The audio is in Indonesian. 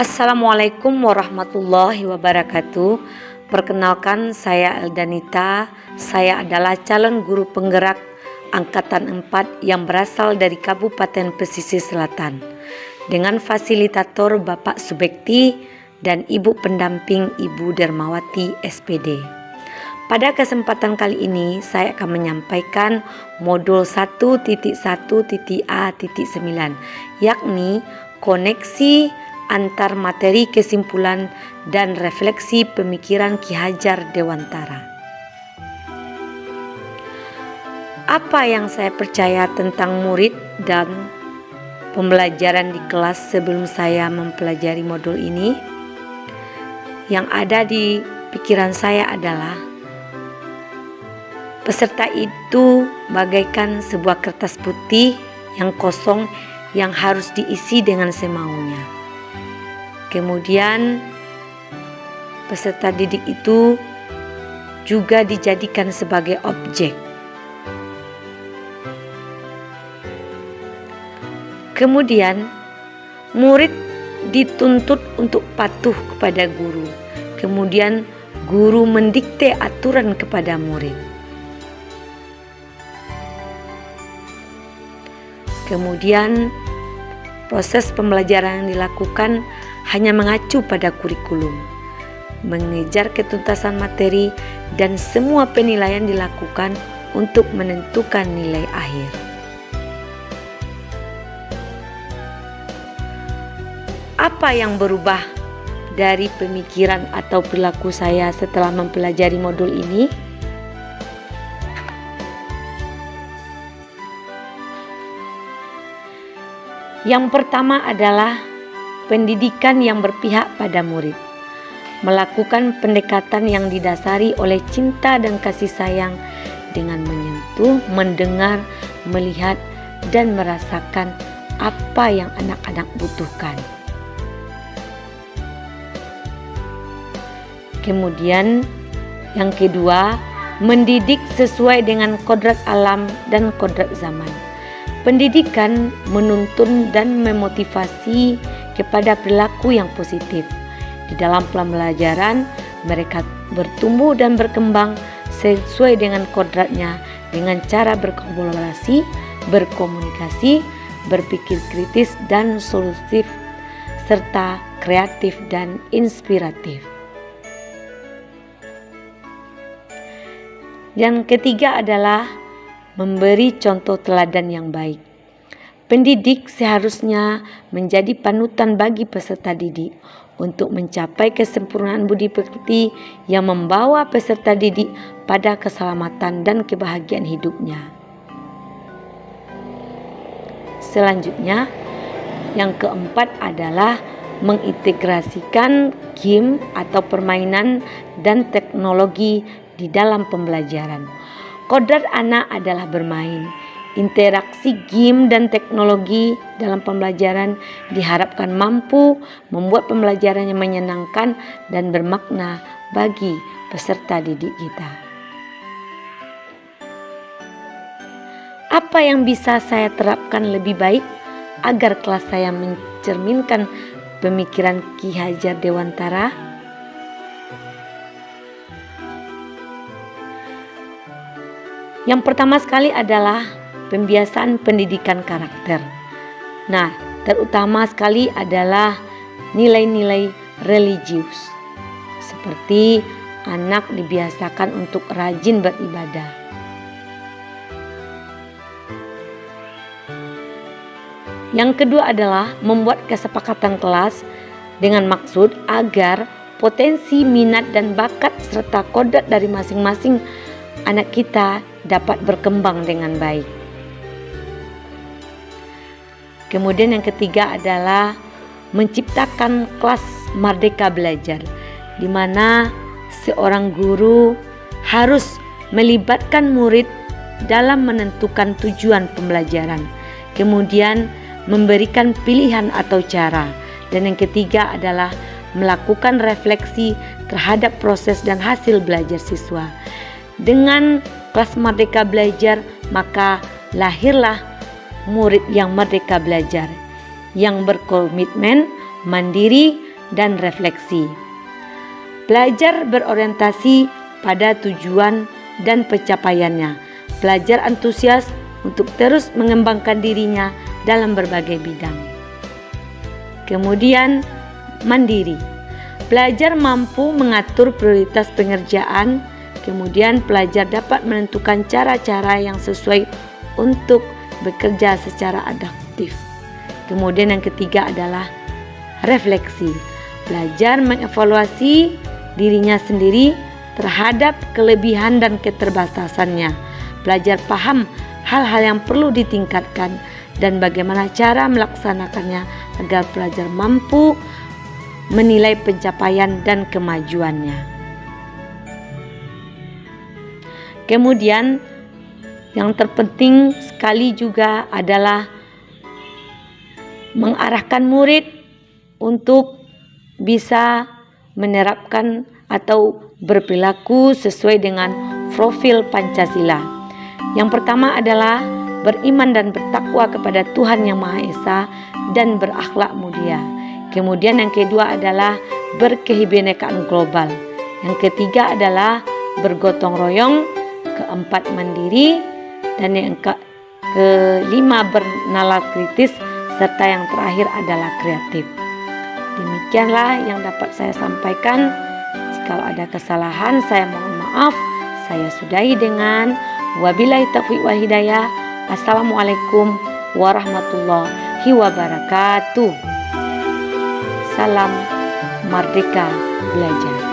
Assalamualaikum warahmatullahi wabarakatuh. Perkenalkan, saya Eldanita. Saya adalah calon guru penggerak Angkatan 4 yang berasal dari Kabupaten Pesisir Selatan, dengan fasilitator Bapak Subekti dan Ibu pendamping Ibu Dermawati SPD. Pada kesempatan kali ini saya akan menyampaikan modul 1.1.A.9, yakni koneksi antar materi kesimpulan dan refleksi pemikiran Ki Hajar Dewantara. Apa yang saya percaya tentang murid dan pembelajaran di kelas sebelum saya mempelajari modul ini? Yang ada di pikiran saya adalah peserta itu bagaikan sebuah kertas putih yang kosong yang harus diisi dengan semaunya. Kemudian peserta didik itu juga dijadikan sebagai objek. Kemudian murid dituntut untuk patuh kepada guru. Kemudian guru mendikte aturan kepada murid. Kemudian proses pembelajaran yang dilakukan hanya mengacu pada kurikulum, mengejar ketuntasan materi, dan semua penilaian dilakukan untuk menentukan nilai akhir. Apa yang berubah dari pemikiran atau perilaku saya setelah mempelajari modul ini? Yang pertama adalah pendidikan yang berpihak pada murid, melakukan pendekatan yang didasari oleh cinta dan kasih sayang dengan menyentuh, mendengar, melihat, dan merasakan apa yang anak-anak butuhkan. Kemudian yang kedua, mendidik sesuai dengan kodrat alam dan kodrat zaman. Pendidikan menuntun dan memotivasi kepada perilaku yang positif. Di dalam pembelajaran, mereka bertumbuh dan berkembang sesuai dengan kodratnya dengan cara berkolaborasi, berkomunikasi, berpikir kritis dan solutif, serta kreatif dan inspiratif. Yang ketiga adalah memberi contoh teladan yang baik. Pendidik seharusnya menjadi panutan bagi peserta didik untuk mencapai kesempurnaan budi pekerti yang membawa peserta didik pada keselamatan dan kebahagiaan hidupnya. Selanjutnya, yang keempat adalah mengintegrasikan game atau permainan dan teknologi di dalam pembelajaran. Kodrat anak adalah bermain. Interaksi game dan teknologi dalam pembelajaran diharapkan mampu membuat pembelajarannya menyenangkan dan bermakna bagi peserta didik kita. Apa yang bisa saya terapkan lebih baik agar kelas saya mencerminkan pemikiran Ki Hajar Dewantara? Yang pertama sekali adalah pembiasaan pendidikan karakter. Nah, terutama sekali adalah nilai-nilai religius. Seperti anak dibiasakan untuk rajin beribadah. Yang kedua adalah membuat kesepakatan kelas dengan maksud agar potensi, minat, dan bakat serta kodrat dari masing-masing anak kita dapat berkembang dengan baik. Kemudian yang ketiga adalah menciptakan kelas merdeka belajar, di mana seorang guru harus melibatkan murid dalam menentukan tujuan pembelajaran, kemudian memberikan pilihan atau cara, dan yang ketiga adalah melakukan refleksi terhadap proses dan hasil belajar siswa. Dengan kelas merdeka belajar, maka lahirlah murid yang merdeka belajar, yang berkomitmen, mandiri, dan refleksi. Pelajar berorientasi pada tujuan dan pencapaiannya. Pelajar antusias untuk terus mengembangkan dirinya dalam berbagai bidang. Kemudian, mandiri. Pelajar mampu mengatur prioritas pengerjaan. Kemudian pelajar dapat menentukan cara-cara yang sesuai untuk bekerja secara adaptif. Kemudian yang ketiga adalah refleksi. Pelajar mengevaluasi dirinya sendiri terhadap kelebihan dan keterbatasannya. Pelajar paham hal-hal yang perlu ditingkatkan dan bagaimana cara melaksanakannya agar pelajar mampu menilai pencapaian dan kemajuannya. Kemudian yang terpenting sekali juga adalah mengarahkan murid untuk bisa menerapkan atau berperilaku sesuai dengan profil Pancasila. Yang pertama adalah beriman dan bertakwa kepada Tuhan Yang Maha Esa dan berakhlak mulia. Kemudian yang kedua adalah berkebinekaan global. Yang ketiga adalah bergotong royong. Keempat, mandiri. Dan yang kelima, bernalar kritis. Serta yang terakhir adalah kreatif. Demikianlah yang dapat saya sampaikan. Jika ada kesalahan, saya mohon maaf. Saya sudahi dengan wabillahi taufiq wal hidayah. Assalamualaikum warahmatullahi wabarakatuh. Salam Merdeka Belajar.